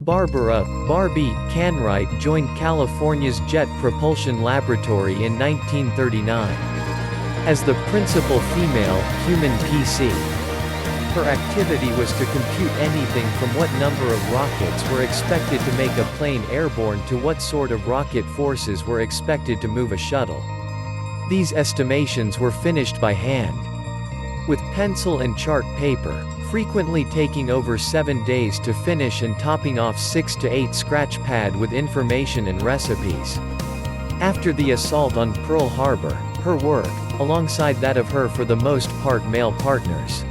Barbara Barbie Canwright joined California's Jet Propulsion Laboratory in 1939 as the principal female human PC. Her activity was to compute anything from what number of rockets were expected to make a plane airborne to what sort of rocket forces were expected to move a shuttle. These estimations were finished by hand, with pencil and chart paper, frequently taking over 7 days to finish and topping off 6 to 8 scratch pad with information and recipes. After the assault on Pearl Harbor, her work, alongside that of her for the most part male partners,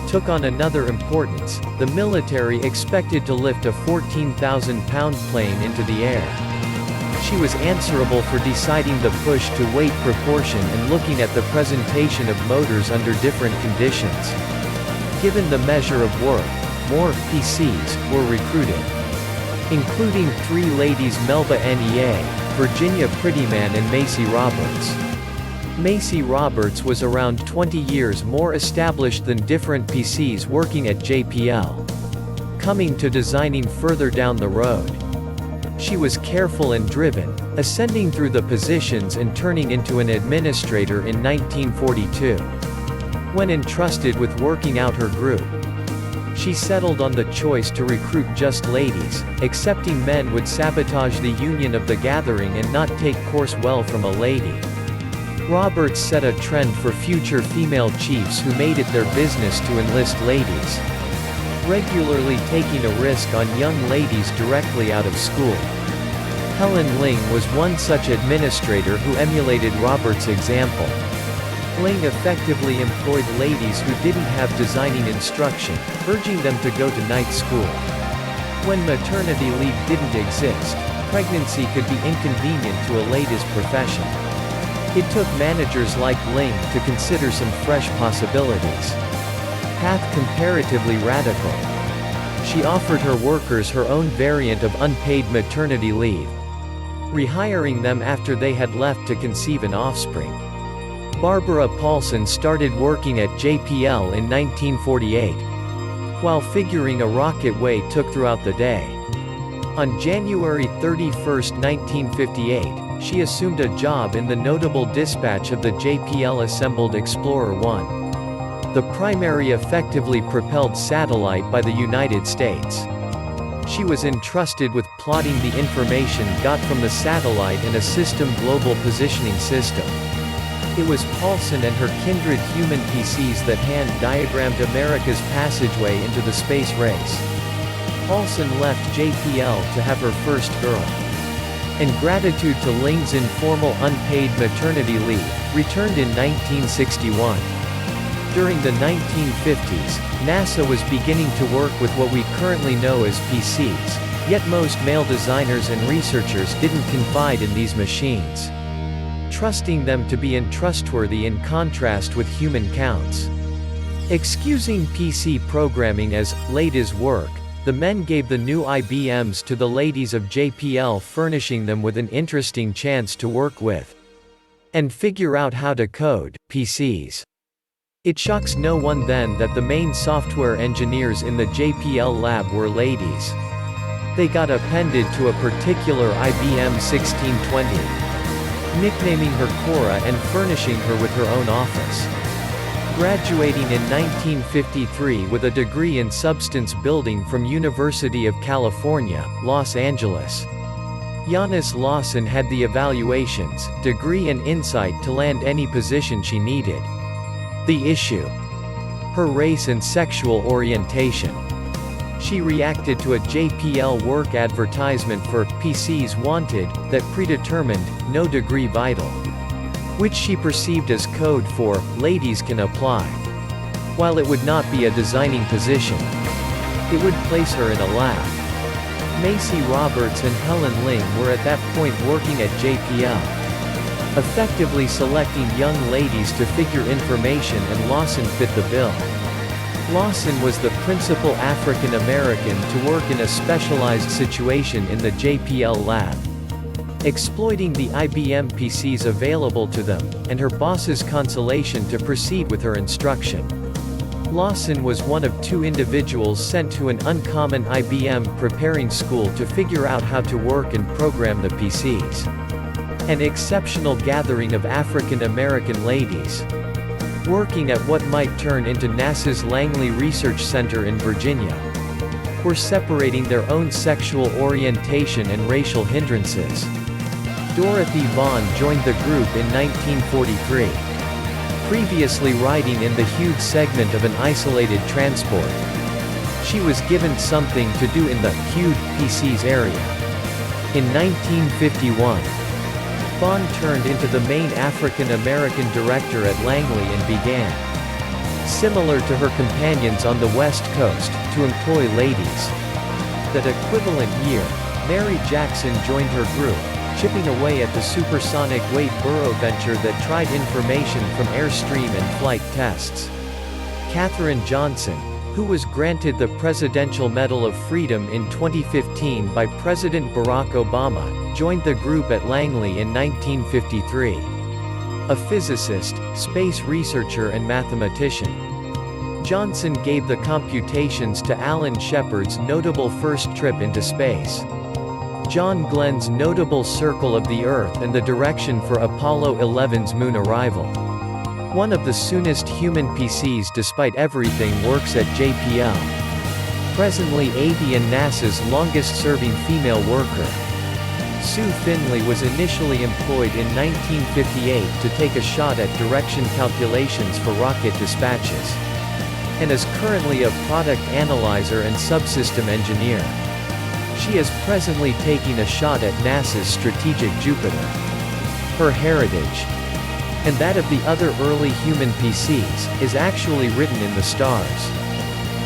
took on another importance. The military expected to lift a 14,000-pound plane into the air. She was answerable for deciding the push-to-weight proportion and looking at the presentation of motors under different conditions. Given the measure of work, more PCs were recruited, including 3 ladies: Melba NEA, Virginia Prettyman and Macy Roberts. Macy Roberts was around 20 years more established than different PCs working at JPL, coming to designing further down the road. She was careful and driven, ascending through the positions and turning into an administrator in 1942. When entrusted with working out her group, she settled on the choice to recruit just ladies. Accepting men would sabotage the union of the gathering and not take course well from a lady. Roberts set a trend for future female chiefs who made it their business to enlist ladies, regularly taking a risk on young ladies directly out of school. Helen Ling was one such administrator who emulated Roberts' example. Ling effectively employed ladies who didn't have designing instruction, urging them to go to night school. When maternity leave didn't exist, pregnancy could be inconvenient to a lady's profession. It took managers like Ling to consider some fresh possibilities. Path comparatively radical. She offered her workers her own variant of unpaid maternity leave, rehiring them after they had left to conceive an offspring. Barbara Paulson started working at JPL in 1948, while figuring a rocket way took throughout the day. On January 31, 1958, she assumed a job in the notable dispatch of the JPL assembled Explorer 1, the primary effectively propelled satellite by the United States. She was entrusted with plotting the information got from the satellite and a system global positioning system. It was Paulson and her kindred human PCs that hand-diagrammed America's passageway into the space race. Paulson left JPL to have her first girl, and gratitude to Ling's informal unpaid maternity leave, returned in 1961. During the 1950s, NASA was beginning to work with what we currently know as PCs, yet most male designers and researchers didn't confide in these machines, trusting them to be untrustworthy in contrast with human counts. Excusing PC programming as ladies' work, the men gave the new IBMs to the ladies of JPL, furnishing them with an interesting chance to work with and figure out how to code PCs. It shocks no one then that the main software engineers in the JPL lab were ladies. They got appended to a particular IBM 1620, nicknaming her Cora and furnishing her with her own office. Graduating in 1953 with a degree in substance building from University of California, Los Angeles, Janis Lawson had the evaluations, degree and insight to land any position she needed. The issue: her race and sexual orientation. She reacted to a JPL work advertisement for PCs wanted that predetermined no degree vital, which she perceived as code for ladies can apply. While it would not be a designing position, it would place her in a lab. Macy Roberts and Helen Ling were at that point working at JPL, effectively selecting young ladies to figure information, and Lawson fit the bill. Lawson was the principal African American to work in a specialized situation in the JPL lab, exploiting the IBM PCs available to them, and her boss's consolation to proceed with her instruction. Lawson was one of 2 individuals sent to an uncommon IBM preparing school to figure out how to work and program the PCs. An exceptional gathering of African American ladies, working at what might turn into NASA's Langley Research Center in Virginia, were separating their own sexual orientation and racial hindrances. Dorothy Vaughan joined the group in 1943. Previously riding in the huge segment of an isolated transport, she was given something to do in the huge PCs area. In 1951, Vaughan turned into the main African American director at Langley and began, similar to her companions on the West Coast, to employ ladies. That equivalent year, Mary Jackson joined her group, chipping away at the supersonic weight burrow venture that tried information from airstream and flight tests. Katherine Johnson, who was granted the Presidential Medal of Freedom in 2015 by President Barack Obama, joined the group at Langley in 1953. A physicist, space researcher and mathematician, Johnson gave the computations to Alan Shepard's notable first trip into space, John Glenn's notable circle of the Earth and the direction for Apollo 11's moon arrival. One of the soonest human PCs despite everything works at JPL. Presently 80 and NASA's longest-serving female worker. Sue Finley was initially employed in 1958 to take a shot at direction calculations for rocket dispatches, and is currently a product analyzer and subsystem engineer. She is presently taking a shot at NASA's strategic Jupiter. Her heritage, and that of the other early human PCs, is actually written in the stars.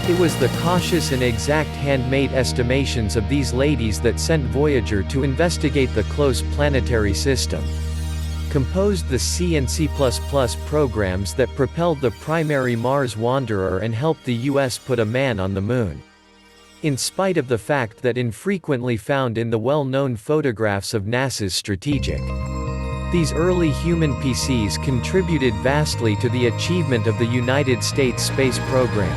It was the cautious and exact handmade estimations of these ladies that sent Voyager to investigate the close planetary system, composed the C and C++ programs that propelled the primary Mars Wanderer and helped the US put a man on the moon. In spite of the fact that infrequently found in the well-known photographs of NASA's strategic, these early human PCs contributed vastly to the achievement of the United States space program.